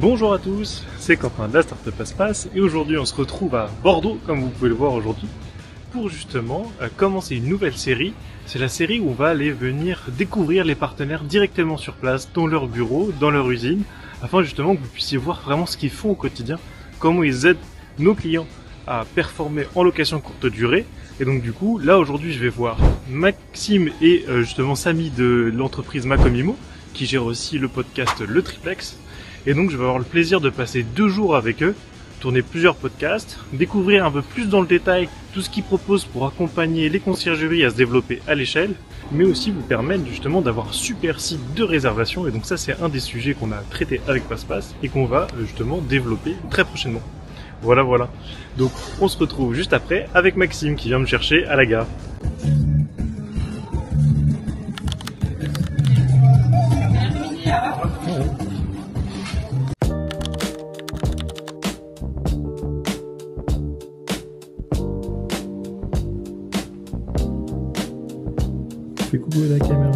Bonjour à tous, c'est Quentin de la Startup Espace et aujourd'hui on se retrouve à Bordeaux, comme vous pouvez le voir aujourd'hui, pour justement commencer une nouvelle série. C'est la série où on va aller venir découvrir les partenaires directement sur place, dans leur bureau, dans leur usine, afin justement que vous puissiez voir vraiment ce qu'ils font au quotidien, comment ils aident nos clients à performer en location courte durée. Et donc du coup, là aujourd'hui je vais voir Maxime et justement Samy de l'entreprise Macomimo, qui gère aussi le podcast Le Triplex. Et donc je vais avoir le plaisir de passer 2 jours avec eux, tourner plusieurs podcasts, découvrir un peu plus dans le détail tout ce qu'ils proposent pour accompagner les conciergeries à se développer à l'échelle, mais aussi vous permettre justement d'avoir un super site de réservation. Et donc ça c'est un des sujets qu'on a traité avec PassePass et qu'on va justement développer très prochainement. Voilà. Donc on se retrouve juste après avec Maxime qui vient me chercher à la gare. Fais coucou à la caméra.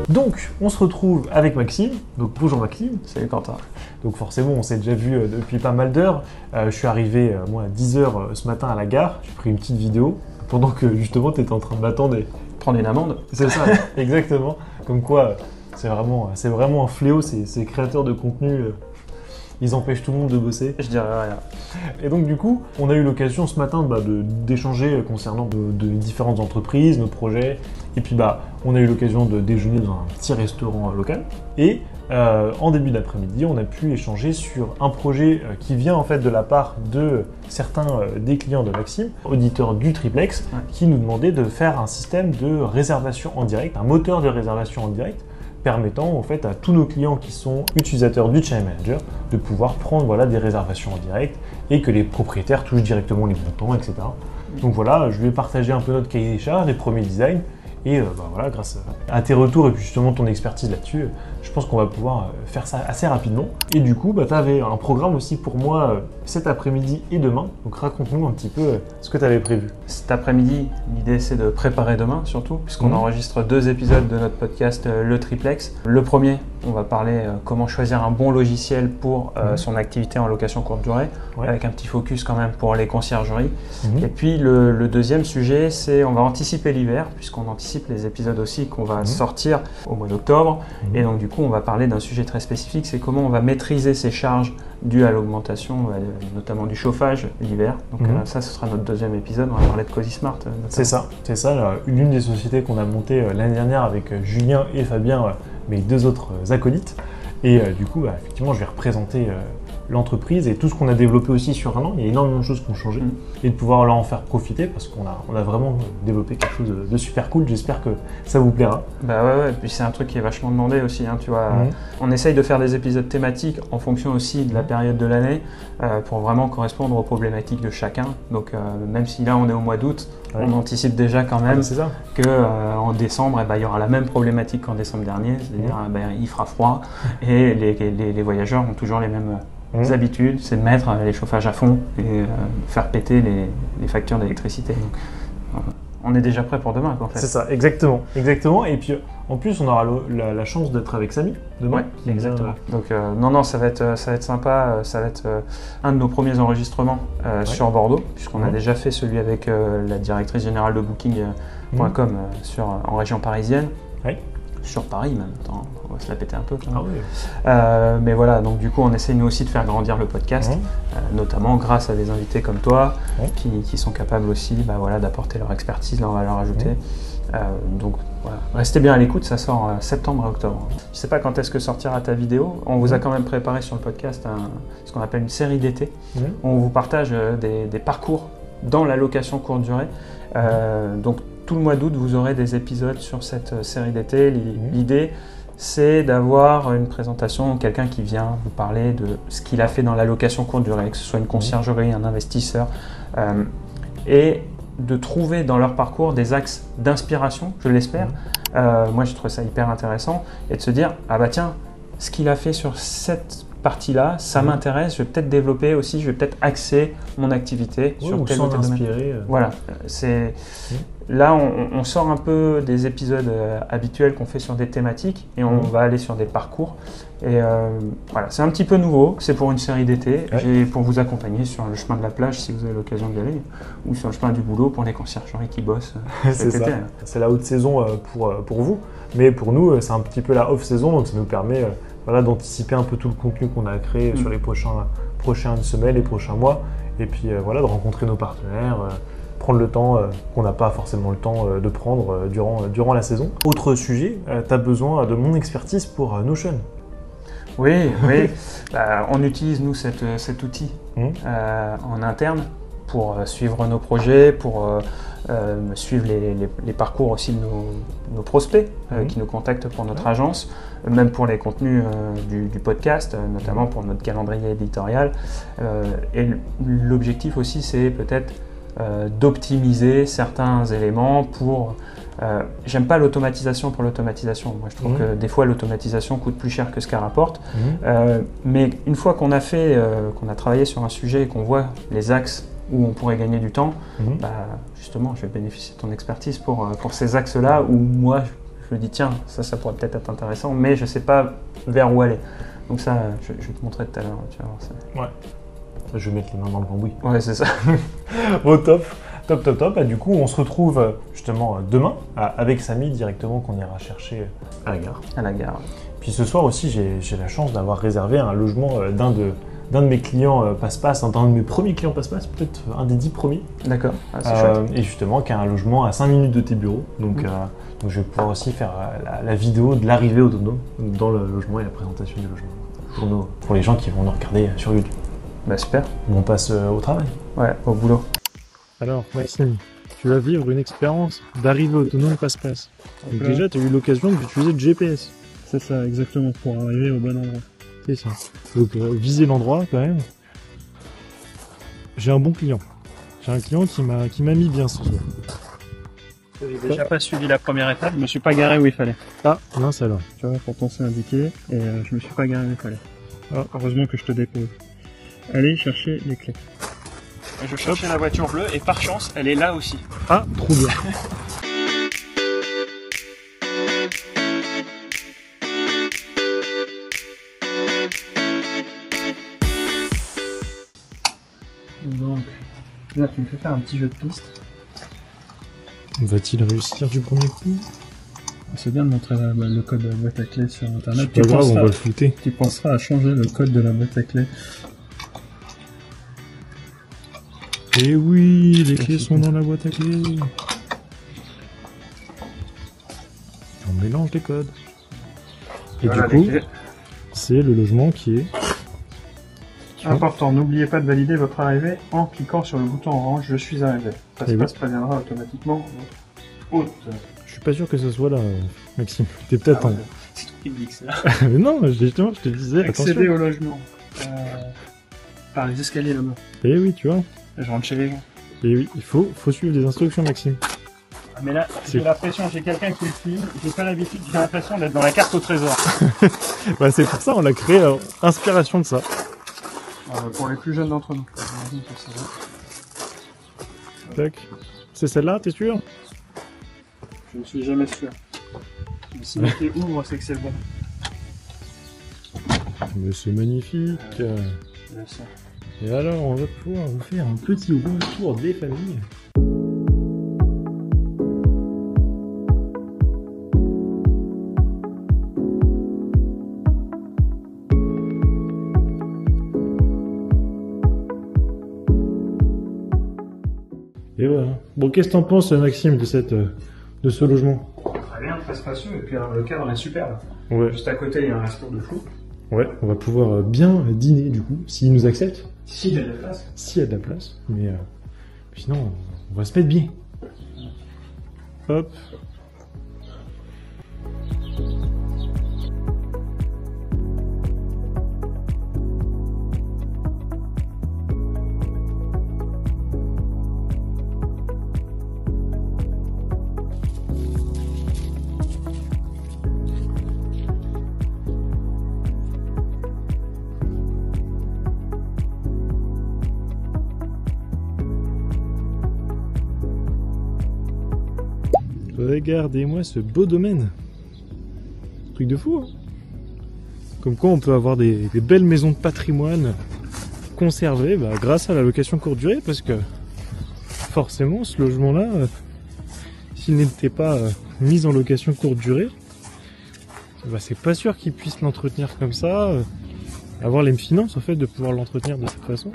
Donc, on se retrouve avec Maxime. Donc, bonjour Maxime. Salut Quentin. Donc, forcément, on s'est déjà vu depuis pas mal d'heures. Je suis arrivé, moi, à 10h ce matin à la gare. J'ai pris une petite vidéo pendant que, justement, tu étais en train de m'attendre. Prendre une amende. C'est ça, exactement. Comme quoi, c'est vraiment un fléau, ces créateurs de contenu. Ils empêchent tout le monde de bosser. Je dirais rien. Et donc du coup, on a eu l'occasion ce matin d'échanger concernant de différentes entreprises, nos projets. Et puis on a eu l'occasion de déjeuner dans un petit restaurant local. Et en début d'après-midi, on a pu échanger sur un projet qui vient en fait de la part de certains des clients de Maxime, auditeurs du Triplex, qui nous demandaient de faire un système de réservation en direct, un moteur de réservation en direct, permettant en fait à tous nos clients qui sont utilisateurs du Channel Manager de pouvoir prendre des réservations en direct et que les propriétaires touchent directement les montants, etc. Donc voilà, je vais partager un peu notre cahier des charges, les premiers designs et grâce à tes retours et puis justement ton expertise là-dessus, je pense qu'on va pouvoir faire ça assez rapidement. Et du coup, tu avais un programme aussi pour moi cet après-midi et demain, donc raconte-nous un petit peu ce que tu avais prévu. Cet après-midi, l'idée c'est de préparer demain surtout, puisqu'on enregistre 2 épisodes de notre podcast Le Triplex. Le premier, on va parler comment choisir un bon logiciel pour son activité en location courte durée, avec un petit focus quand même pour les conciergeries. Et puis le deuxième sujet, c'est on va anticiper l'hiver, puisqu'on anticipe les épisodes aussi qu'on va sortir au mois d'octobre. Et donc du coup, on va parler d'un sujet très spécifique, c'est comment on va maîtriser ces charges dues à l'augmentation, notamment du chauffage l'hiver. Donc ça, ce sera notre deuxième épisode, on va parler de Cosismart. C'est ça. L'une des sociétés qu'on a montées l'année dernière avec Julien et Fabien, mes 2 autres acolytes. Et du coup, effectivement, je vais représenter l'entreprise et tout ce qu'on a développé aussi sur un an. Il y a énormément de choses qui ont changé et de pouvoir leur en faire profiter parce qu'on a vraiment développé quelque chose de super cool. J'espère que ça vous plaira. Et puis c'est un truc qui est vachement demandé aussi, tu vois. On essaye de faire des épisodes thématiques en fonction aussi de la période de l'année pour vraiment correspondre aux problématiques de chacun. Donc même si là on est au mois d'août, on anticipe déjà quand même qu'en décembre, il y aura la même problématique qu'en décembre dernier, c'est-à-dire il fera froid et les voyageurs ont toujours les mêmes habitudes, c'est de mettre les chauffages à fond et faire péter les factures d'électricité. Donc, on est déjà prêt pour demain, en fait. C'est ça, exactement. Et puis en plus, on aura la chance d'être avec Samy demain. Oui, exactement. Donc ça va être sympa. Ça va être un de nos premiers enregistrements sur Bordeaux, puisqu'on a déjà fait celui avec la directrice générale de Booking.com en région parisienne. Sur Paris même, on va se la péter un peu. Mais voilà, donc du coup on essaie nous aussi de faire grandir le podcast, notamment grâce à des invités comme toi qui sont capables aussi d'apporter leur expertise, leur valeur ajoutée. Donc voilà, restez bien à l'écoute, ça sort septembre et octobre. Je ne sais pas quand est-ce que sortira ta vidéo, on vous a quand même préparé sur le podcast ce qu'on appelle une série d'été. On vous partage des parcours dans la location courte durée. Donc tout le mois d'août, vous aurez des épisodes sur cette série d'été. L'idée, c'est d'avoir une présentation, quelqu'un qui vient vous parler de ce qu'il a fait dans la location courte durée, que ce soit une conciergerie, un investisseur, et de trouver dans leur parcours des axes d'inspiration, je l'espère. Moi, j'ai trouvé ça hyper intéressant, et de se dire, ah bah tiens, ce qu'il a fait sur cette partie-là, ça m'intéresse, je vais peut-être développer aussi, je vais peut-être axer mon activité sur tel ou tel domaine. Voilà, là on sort un peu des épisodes habituels qu'on fait sur des thématiques et on va aller sur des parcours. Et voilà, c'est un petit peu nouveau, c'est pour une série d'été, et pour vous accompagner sur le chemin de la plage si vous avez l'occasion d'y aller, ou sur le chemin du boulot pour les conciergeries qui bossent cet été. C'est la haute saison pour vous, mais pour nous c'est un petit peu la off saison, donc ça nous permet d'anticiper un peu tout le contenu qu'on a créé sur les prochaines semaines, les prochains mois, et puis de rencontrer nos partenaires, prendre le temps qu'on n'a pas forcément le temps de prendre durant la saison. Autre sujet, tu as besoin de mon expertise pour Notion. Oui. On utilise nous cet outil en interne pour suivre nos projets, pour suivre les parcours aussi de nos prospects qui nous contactent pour notre agence, même pour les contenus du podcast, notamment pour notre calendrier éditorial. Et l'objectif aussi, c'est peut-être d'optimiser certains éléments pour... j'aime pas l'automatisation pour l'automatisation. Moi, je trouve que des fois, l'automatisation coûte plus cher que ce qu'elle rapporte. Mais une fois qu'on a travaillé sur un sujet et qu'on voit les axes où on pourrait gagner du temps, justement, je vais bénéficier de ton expertise pour ces axes-là où moi, je me dis, tiens, ça pourrait peut-être être intéressant, mais je ne sais pas vers où aller. Donc ça, je vais te montrer tout à l'heure. Tu vas voir ça. Ouais. Je vais mettre les mains dans le cambouis. Ouais, c'est ça. Bon, top. Et du coup, on se retrouve justement demain avec Samy directement qu'on ira chercher à la gare. À la gare. Puis ce soir aussi, j'ai la chance d'avoir réservé un logement d'un de mes clients Passe-Passe, d'un de mes premiers clients Passe-Passe, peut-être un des 10 premiers. D'accord, c'est chouette. Et justement, qui a un logement à 5 minutes de tes bureaux. Donc je vais pouvoir aussi faire la vidéo de l'arrivée autonome dans le logement et la présentation du logement pour les gens qui vont nous regarder sur YouTube. Bah super. On passe au travail. Ouais, au boulot. Alors Maxime, tu vas vivre une expérience d'arrivée autonome Passe-Passe. Donc déjà, tu as eu l'occasion d'utiliser le GPS. C'est ça, exactement, pour arriver au bon endroit. C'est ça. Donc viser l'endroit quand même. J'ai un bon client. J'ai un client qui m'a mis bien ce soir. J'ai déjà pas suivi la première étape, je me suis pas garé où il fallait. Ah, mince alors. Tu vois, pourtant c'est indiqué, et je me suis pas garé où il fallait. Ah, heureusement que je te dépose. Allez chercher les clés. Je cherchais la voiture bleue, et par chance, elle est là aussi. Ah, trop bien. Donc, là tu me fais faire un petit jeu de piste. Va-t-il réussir du premier coup? C'est bien de montrer le code de la boîte à clés sur internet. C'est pas grave, on va le flouter. Tu penseras à changer le code de la boîte à clés. Et oui, les clés sont dans la boîte à clés. On mélange les codes. Et voilà, du coup, c'est le logement qui est... Important, n'oubliez pas de valider votre arrivée en cliquant sur le bouton orange « Je suis arrivé ». Passe-Passe préviendra automatiquement votre hôte. Je suis pas sûr que ce soit là, Maxime. T'es peut-être en... C'est toi qui me dis que c'est là. Mais non, justement, je te disais, accéder au logement. Par les escaliers là-bas. Eh oui, tu vois. Je rentre chez les gens. Et oui, il faut suivre les instructions, Maxime. Ah, mais là, j'ai l'impression, j'ai quelqu'un qui le suit, j'ai pas l'habitude, j'ai l'impression d'être dans la carte au trésor. Bah, c'est pour ça, on l'a créé, inspiration de ça. Pour les plus jeunes d'entre nous. Tac. C'est celle-là, t'es sûr? Je ne suis jamais sûr. Mais si tu ouvres, c'est que c'est le bon. Mais c'est magnifique. Et alors, on va pouvoir vous faire un petit retour des familles. Et voilà. Bon, qu'est-ce que t'en penses, Maxime, de ce logement? Très bien, très spacieux, et puis le cadre est superbe. Ouais. Juste à côté, il y a un resto de fou. Ouais, on va pouvoir bien dîner, du coup, s'il nous accepte. S'il y a de la place. S'il y a de la place, mais sinon, on va se mettre bien. Hop. Regardez-moi ce beau domaine. Truc de fou, hein. Comme quoi on peut avoir des belles maisons de patrimoine conservées grâce à la location courte durée, parce que forcément ce logement-là, s'il n'était pas mis en location courte durée, c'est pas sûr qu'il puisse l'entretenir comme ça, avoir les finances en fait de pouvoir l'entretenir de cette façon.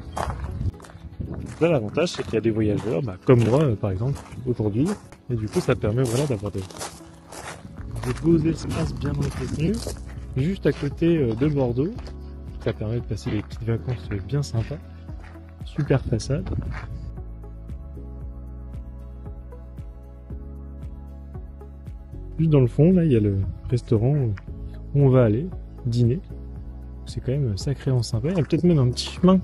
Là, l'avantage c'est qu'il y a des voyageurs, comme moi par exemple aujourd'hui, et du coup ça permet d'avoir des beaux espaces bien entretenus, juste à côté de Bordeaux. Ça permet de passer des petites vacances bien sympas. Super façade. Juste dans le fond, là, il y a le restaurant où on va aller dîner. C'est quand même sacrément sympa. Il y a peut-être même un petit chemin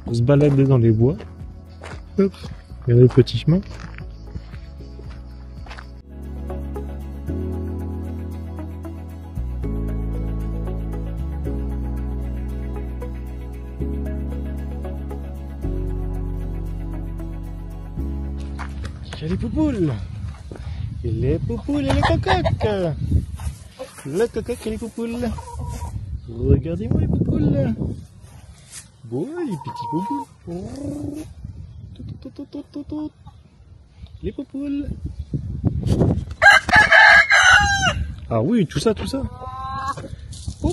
pour se balader dans les bois. Hop, il y a des petits chemins. Il y a les poupoules. Et les poupoules et les cocoques. Le cocoque et les poupoules. Regardez-moi les poupoules. Bon, les petits poupoules. Les poupoules. Ah oui, tout ça. Hop.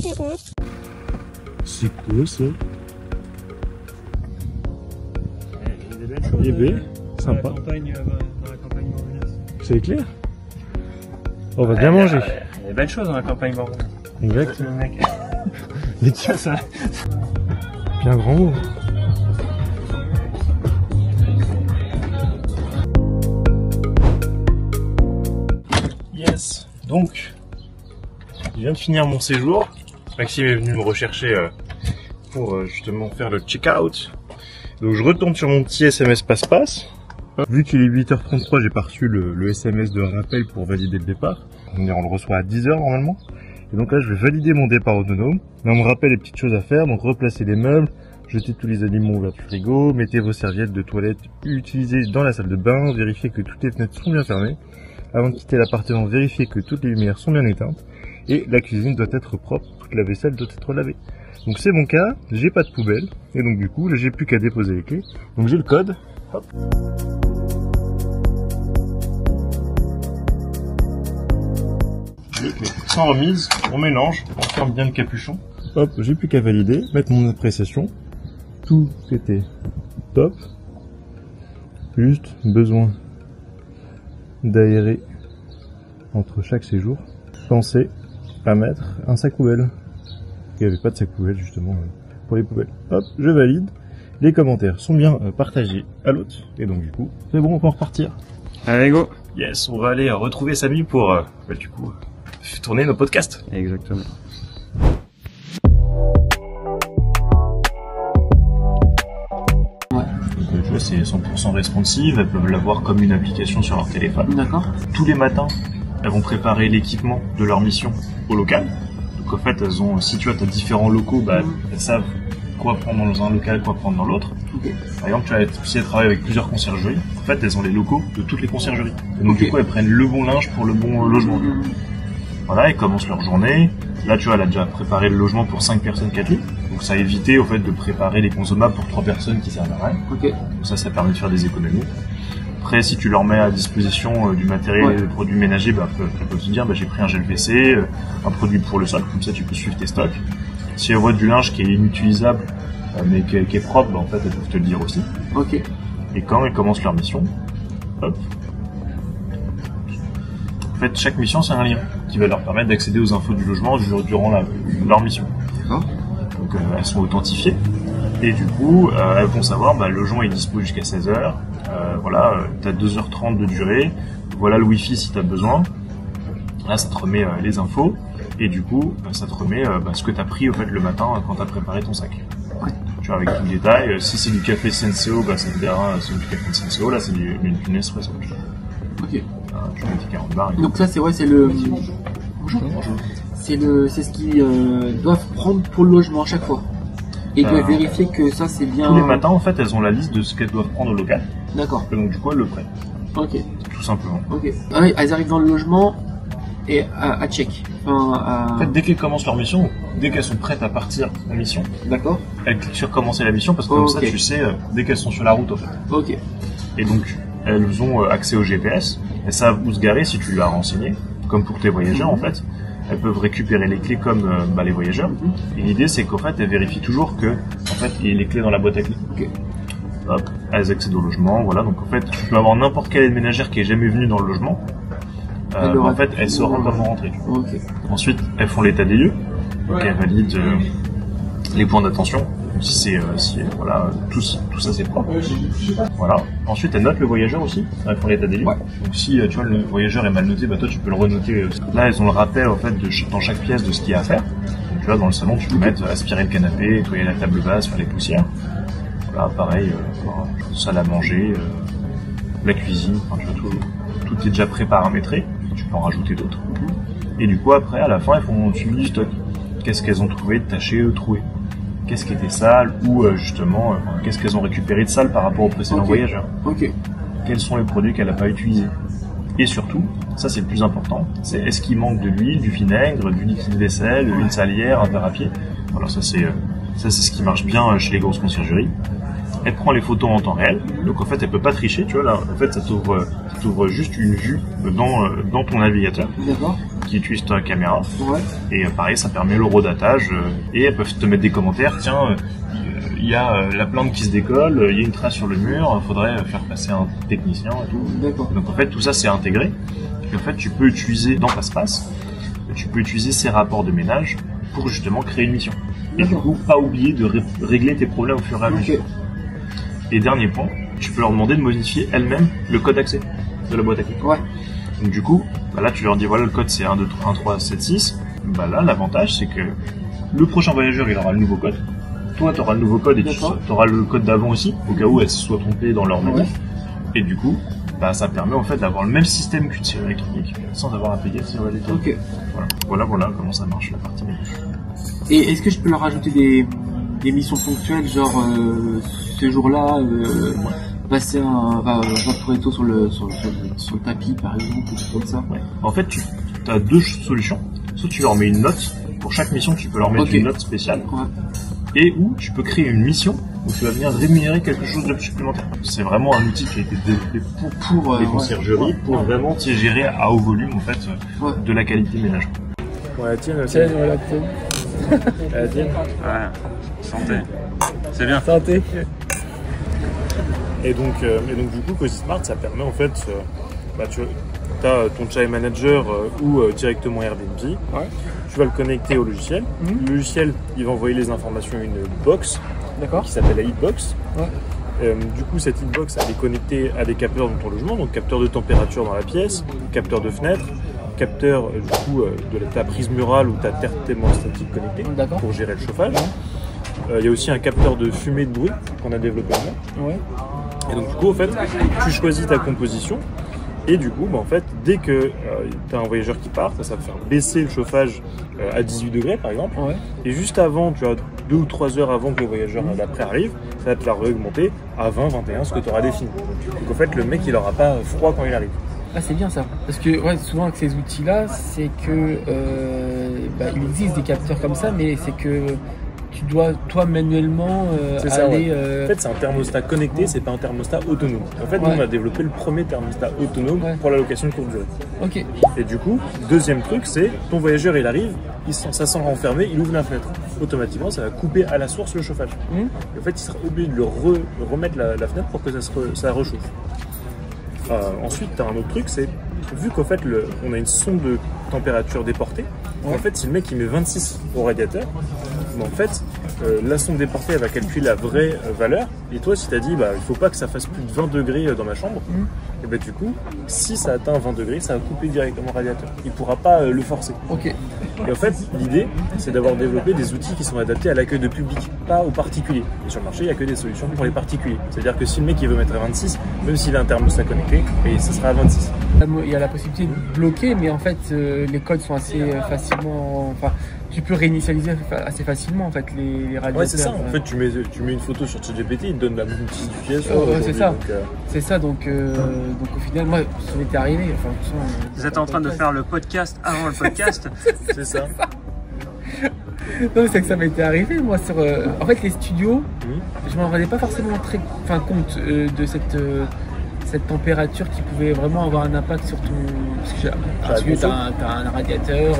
C'est quoi ça? Eh ben, sympa. Dans la campagne mormonaise. C'est clair. On va bien manger. Il y a des belles choses dans la campagne mormonaise. Exact. Le mec. Mais tiens, ça. Bien grand mot. Yes. Donc, je viens de finir mon séjour. Maxime est venu me rechercher pour justement faire le check-out. Donc je retourne sur mon petit SMS passe-passe. Vu qu'il est 8h33, j'ai pas reçu le SMS de rappel pour valider le départ. On le reçoit à 10h normalement. Et donc là, je vais valider mon départ autonome. Là, on me rappelle les petites choses à faire. Donc replacer les meubles, jeter tous les aliments ouverts du frigo, mettez vos serviettes de toilette utilisées dans la salle de bain, vérifiez que toutes les fenêtres sont bien fermées. Avant de quitter l'appartement, vérifiez que toutes les lumières sont bien éteintes. Et la cuisine doit être propre, toute la vaisselle doit être lavée. Donc c'est mon cas, j'ai pas de poubelle. Et donc du coup, là, j'ai plus qu'à déposer les clés. Donc j'ai le code. Hop. Les clés. Sans remise, on mélange, on ferme bien le capuchon. Hop, j'ai plus qu'à valider, mettre mon appréciation. Tout était top. Juste besoin d'aérer entre chaque séjour. Pensez à mettre un sac poubelle. Il n'y avait pas de sac poubelle justement pour les poubelles. Hop, je valide. Les commentaires sont bien partagés à l'hôte. Et donc du coup, c'est bon, on peut repartir. Allez, go. Yes, on va aller retrouver Samy pour tourner nos podcasts. Exactement. Le jeu c'est 100% responsive, elles peuvent l'avoir comme une application sur leur téléphone. D'accord. Tous les matins, elles vont préparer l'équipement de leur mission au local. Donc en fait, elles ont, si tu as différents locaux, elles savent quoi prendre dans un local, quoi prendre dans l'autre. Okay. Par exemple, si elles travaillent avec plusieurs conciergeries, en fait, elles ont les locaux de toutes les conciergeries. Et donc du coup, elles prennent le bon linge pour le bon logement. Voilà, elles commencent leur journée. Là, tu vois, elle a déjà préparé le logement pour 5 personnes, 4 lits. Donc ça a évité, au fait, de préparer les consommables pour 3 personnes qui servent à rien. Okay. Donc ça permet de faire des économies. Après, si tu leur mets à disposition du matériel et des produits ménagers, elles peuvent te dire, j'ai pris un gel WC, un produit pour le sol, comme ça tu peux suivre tes stocks. Si elles voient du linge qui est inutilisable, mais qui est propre, en fait, elles peuvent te le dire aussi. Ok. Et quand elles commencent leur mission, hop. En fait, chaque mission, c'est un lien qui va leur permettre d'accéder aux infos du logement durant leur mission. D'accord. Donc, elles sont authentifiées. Et du coup, elles vont savoir, le logement est dispo jusqu'à 16h. Voilà, t'as 2h30 de durée. Voilà le wifi si t'as besoin. Là, ça te remet les infos. Et du coup, ça te remet ce que t'as pris, au fait, le matin quand t'as préparé ton sac. Ouais. Tu vois, avec tout le détail. Si c'est du café Senseo, ça te dira, c'est du café Senseo. Là, c'est du Nespresso. Ok. Je mets 40 barres. Donc ça, c'est le... Bonjour. C'est ce qu'ils doivent prendre pour le logement à chaque fois. Et ils doivent vérifier que ça, c'est bien... Tous les matins, en fait, elles ont la liste de ce qu'elles doivent prendre au local. D'accord. Et donc, du coup, elles le prennent. Ok. Tout simplement. Ok. Ah oui, elles arrivent dans le logement et à check. Enfin, En fait, dès qu'elles commencent leur mission, dès qu'elles sont prêtes à partir en mission, D'accord. elles cliquent sur commencer la mission parce que comme ça, tu sais, dès qu'elles sont sur la route, en fait. Ok. Et donc, elles ont accès au GPS, elles savent où se garer si tu lui as renseigné, comme pour tes voyageurs, en fait. Elles peuvent récupérer les clés comme les voyageurs. Et l'idée, c'est qu'en fait, elles vérifient toujours que, en fait, il y a les clés dans la boîte à clés. Ok. Hop, elles accèdent au logement, voilà. Donc, en fait, tu peux avoir n'importe quelle aide ménagère qui est jamais venue dans le logement. En fait, elles sauront comment rentrer. Ok. Ensuite, elles font l'état des lieux. Donc, elles valident les points d'attention. Si voilà, tout ça c'est propre. Voilà. Ensuite, elles notent le voyageur aussi. Elles font l'état des lieux. Ouais. Donc, si tu vois le voyageur est mal noté, bah toi tu peux le renoter. Là, elles ont le rappel en fait dans chaque pièce de ce qu'il y a à faire. Donc, tu vois, dans le salon, tu peux mettre aspirer le canapé, nettoyer la table basse, faire les poussières. Voilà, pareil, salle à manger, la cuisine. Enfin, tu vois, tout est déjà pré-paramétré. Tu peux en rajouter d'autres. Et du coup, après, à la fin, elles font suivi du stock. Qu'est-ce qu'elles ont trouvé de taché, troué? Qu'est-ce qui était sale ou justement, qu'est-ce qu'elles ont récupéré de sale par rapport aux précédents voyageurs? Ok. Quels sont les produits qu'elle n'a pas utilisés? Et surtout, ça c'est le plus important, c'est est-ce qu'il manque de l'huile, du vinaigre, du liquide vaisselle, une salière, un verre à pied? Voilà, ça c'est ce qui marche bien chez les grosses conciergeries. Elle prend les photos en temps réel, donc en fait elle peut pas tricher, tu vois là, en fait ça t'ouvre juste une vue dans ton navigateur. D'accord. Qui utilise ta caméra. Ouais. Et pareil, ça permet l'horodatage. Et elles peuvent te mettre des commentaires. Tiens, il y a la plante qui se décolle, il y a une trace sur le mur, il faudrait faire passer un technicien et tout. D'accord. Donc en fait, tout ça c'est intégré. Et en fait, tu peux utiliser dans Passe-Passe, tu peux utiliser ces rapports de ménage pour justement créer une mission. Et du coup, pas oublier de régler tes problèmes au fur et à mesure. Et dernier point, tu peux leur demander de modifier elles-mêmes le code d'accès de la boîte à clés. Ouais. Donc du coup, bah là tu leur dis voilà le code c'est 1, 2, 3, 1, 3, 7, 6. Bah là l'avantage c'est que le prochain voyageur il aura le nouveau code. Toi tu auras le nouveau code et tu auras le code d'avant aussi, au cas où elles se soient trompées dans leur modif. Et du coup, bah ça permet en fait d'avoir le même système qu'une série électronique sans avoir à payer ces relais. Ok. Voilà comment ça marche la partie ménage. Et est-ce que je peux leur rajouter des missions ponctuelles, genre ce jour-là passer un vaporetto sur le tapis par exemple, ou comme ça? Ouais. En fait, tu as deux solutions. Soit tu leur mets une note, pour chaque mission tu peux leur mettre une note spéciale, et ou tu peux créer une mission où tu vas venir rémunérer quelque chose de supplémentaire. C'est vraiment un outil qui a été développé pour les conciergeries, pour vraiment gérer à haut volume en fait de la qualité ménagère. Ouais, la tienne. La tienne. Ouais, santé. C'est bien. Santé. Et donc du coup, Cozy Smart, ça permet en fait, tu as ton chai manager ou directement Airbnb. Ouais. Tu vas le connecter au logiciel. Le logiciel, il va envoyer les informations à une box qui s'appelle la Hitbox. Ouais. Du coup, cette Hitbox, elle est connectée à des capteurs dans ton logement, donc capteur de température dans la pièce, capteur de fenêtre, capteur du coup de ta prise murale ou ta terre thermostatique connectée pour gérer le chauffage. Il y a aussi un capteur de fumée de bruit qu'on a développé maintenant. Ouais. Et donc du coup, en fait, tu choisis ta composition et du coup, en fait, dès que tu as un voyageur qui part, ça va faire baisser le chauffage à 18 degrés par exemple. Ouais. Et juste avant, tu as 2 ou 3 heures avant que le voyageur d'après arrive, ça va te la réaugmenter à 20, 21, ce que tu auras défini. Donc en fait, le mec, il n'aura pas froid quand il arrive. Ah, c'est bien ça. Parce que souvent avec ces outils-là, c'est que il existe des capteurs comme ça, mais c'est que tu dois toi manuellement aller. En fait, c'est un thermostat connecté, c'est pas un thermostat autonome. En fait, nous on a développé le premier thermostat autonome pour la location de courte durée. Ok. Et du coup, deuxième truc, c'est ton voyageur il arrive, ça sent renfermé, il ouvre la fenêtre. Automatiquement, ça va couper à la source le chauffage. Et en fait, il sera obligé de le remettre la fenêtre pour que ça rechauffe. Ensuite, tu as un autre truc, c'est vu qu'en fait on a une sonde de température déportée, en fait si le mec il met 26 au radiateur, en fait la sonde déportée elle va calculer la vraie valeur, et toi si tu as dit il faut pas que ça fasse plus de 20 degrés dans ma chambre, et du coup si ça atteint 20 degrés ça va couper directement le radiateur, il pourra pas le forcer. Et en fait l'idée c'est d'avoir développé des outils qui sont adaptés à l'accueil de public, pas aux particuliers. Et sur le marché il n'y a que des solutions pour les particuliers, c'est à dire que si le mec il veut mettre à 26, même s'il a un thermostat connecté, et ça sera à 26. Il y a la possibilité de bloquer, mais en fait, les codes sont assez facilement... Enfin, tu peux réinitialiser assez facilement, en fait, les radiateurs. Ouais, c'est ça. En fait, tu mets une photo sur ChatGPT, il te donne la notification. C'est ça. C'est ça, donc au final, moi, ça m'était arrivé. Enfin, vous êtes en train de faire le podcast avant le podcast. C'est ça. Non, c'est que ça m'était arrivé, moi, sur... En fait, les studios, je m'en rendais pas forcément très compte de cette température qui pouvait vraiment avoir un impact sur ton... Parce que tu as un radiateur,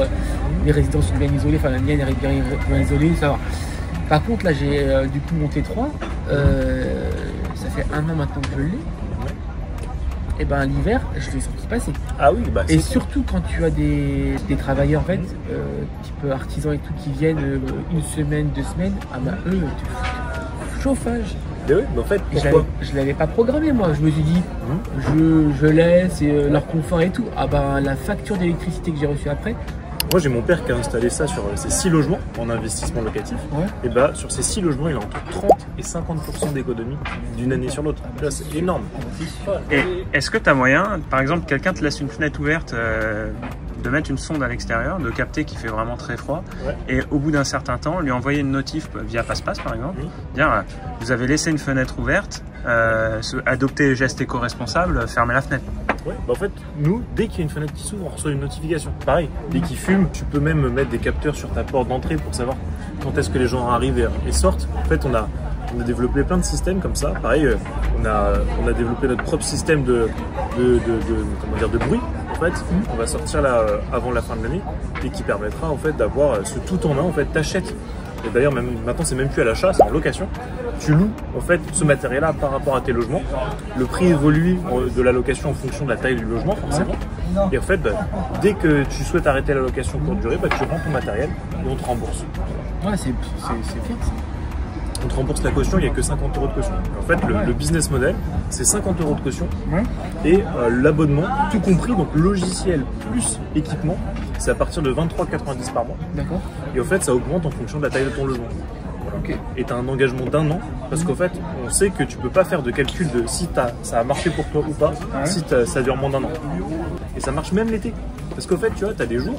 les résidences sont bien isolées, enfin la mienne est bien isolée, ça va. Par contre, là, j'ai du coup mon T3, ça fait 1 an maintenant que je l'ai. Et ben l'hiver, je l'ai senti passer. Ah oui, bah et surtout quand tu as des travailleurs en fait, type artisans et tout, qui viennent 1 semaine, 2 semaines, ah bah eux, chauffage. Mais oui, mais en fait, pourquoi je l'avais pas programmé moi, je me suis dit, je laisse leur confort et tout. Ah ben la facture d'électricité que j'ai reçue après. Moi j'ai mon père qui a installé ça sur ses 6 logements en investissement locatif. Ouais. Et bah sur ces 6 logements, il a entre 30 et 50% d'économie d'une année sur l'autre. Là c'est énorme. Et est-ce que tu as moyen, par exemple, quelqu'un te laisse une fenêtre ouverte, de mettre une sonde à l'extérieur, de capter qu'il fait vraiment très froid, et au bout d'un certain temps, lui envoyer une notif via passe-passe par exemple, dire vous avez laissé une fenêtre ouverte, adoptez les gestes éco-responsables, fermez la fenêtre. Ouais, bah en fait, nous, dès qu'il y a une fenêtre qui s'ouvre, on reçoit une notification. Pareil, dès qu'il fume, tu peux même mettre des capteurs sur ta porte d'entrée pour savoir quand est-ce que les gens arrivent et sortent. En fait, on a développé plein de systèmes comme ça. Pareil, on a développé notre propre système de bruit. En fait, on va sortir là avant la fin de l'année et qui permettra en fait d'avoir ce tout en un. En fait, t'achètes. Et d'ailleurs, même maintenant, c'est même plus à l'achat, c'est en location. Tu loues en fait ce matériel-là par rapport à tes logements. Le prix évolue de la location en fonction de la taille du logement, forcément. Et en fait, dès que tu souhaites arrêter la location courte durée, tu rends ton matériel et on te rembourse. Ouais, c'est fixe. On te rembourse la caution, il n'y a que 50 € de caution. En fait, le business model, c'est 50 € de caution et l'abonnement, tout compris, donc logiciel plus équipement, c'est à partir de 23,90 par mois. D'accord. Et en fait, ça augmente en fonction de la taille de ton logement. Voilà. Okay. Et tu as un engagement d'1 an, parce qu'en fait, on sait que tu peux pas faire de calcul de si ça a marché pour toi ou pas, si ça dure moins d'1 an. Et ça marche même l'été. Parce qu'en fait, tu vois, tu as des jours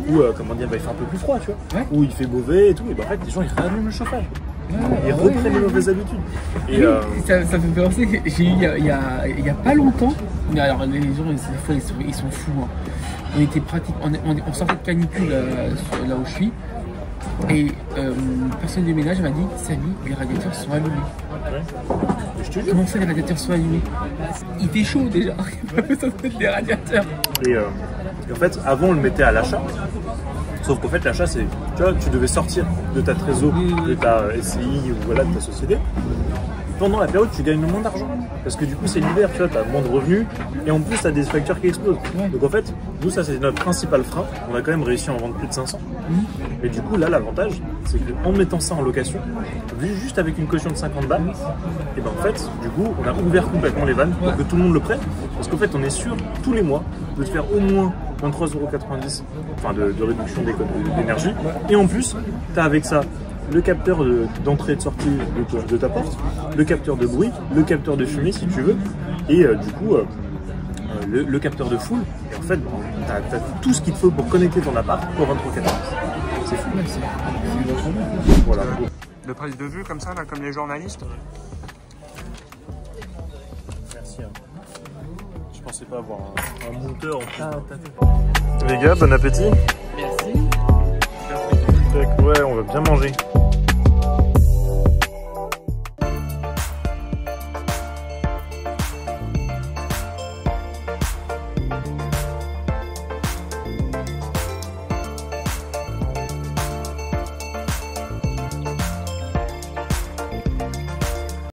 où, il fait un peu plus froid, tu vois, où il fait mauvais et tout, et en fait, les gens, ils rallument le chauffage. Ils reprennent les mauvaises habitudes. Et ça me fait penser que j'ai eu il y a pas longtemps, mais alors les gens, des fois, ils sont fous. Hein. On était on sortait de canicule là où je suis. Et personne du ménage m'a dit, Samy, les radiateurs sont allumés. Comment ça, les radiateurs sont allumés? Il fait chaud déjà, il n'y a pas besoin de mettre des radiateurs. Et en fait, avant, on le mettait à l'achat. Sauf qu'en fait, l'achat, c'est, tu vois, tu devais sortir de ta trésor, de ta SCI ou voilà, de ta société. Pendant la période, tu gagnes moins d'argent. Parce que du coup, c'est l'hiver, tu vois, tu as moins de revenus. Et en plus, tu as des factures qui explosent. Donc en fait, nous, ça, c'est notre principal frein. On a quand même réussi à en vendre plus de 500. Et du coup, là, l'avantage, c'est qu'en mettant ça en location, vu juste avec une caution de 50 balles, et ben en fait, du coup, on a ouvert complètement les vannes pour que tout le monde le prenne. Parce qu'en fait, on est sûr, tous les mois, de te faire au moins 23,90 € de réduction d'énergie. Et en plus, tu as avec ça le capteur d'entrée et de sortie de ta porte, le capteur de bruit, le capteur de fumée si tu veux, et du coup le capteur de foule. Et en fait, tu as tout ce qu'il te faut pour connecter ton appart pour 23,90 €. C'est fou. Voilà. De prise de vue comme ça, là, comme les journalistes. Merci. Je pensais pas avoir un monteur en plus. Les gars, bon appétit. Merci. Ouais, on va bien manger.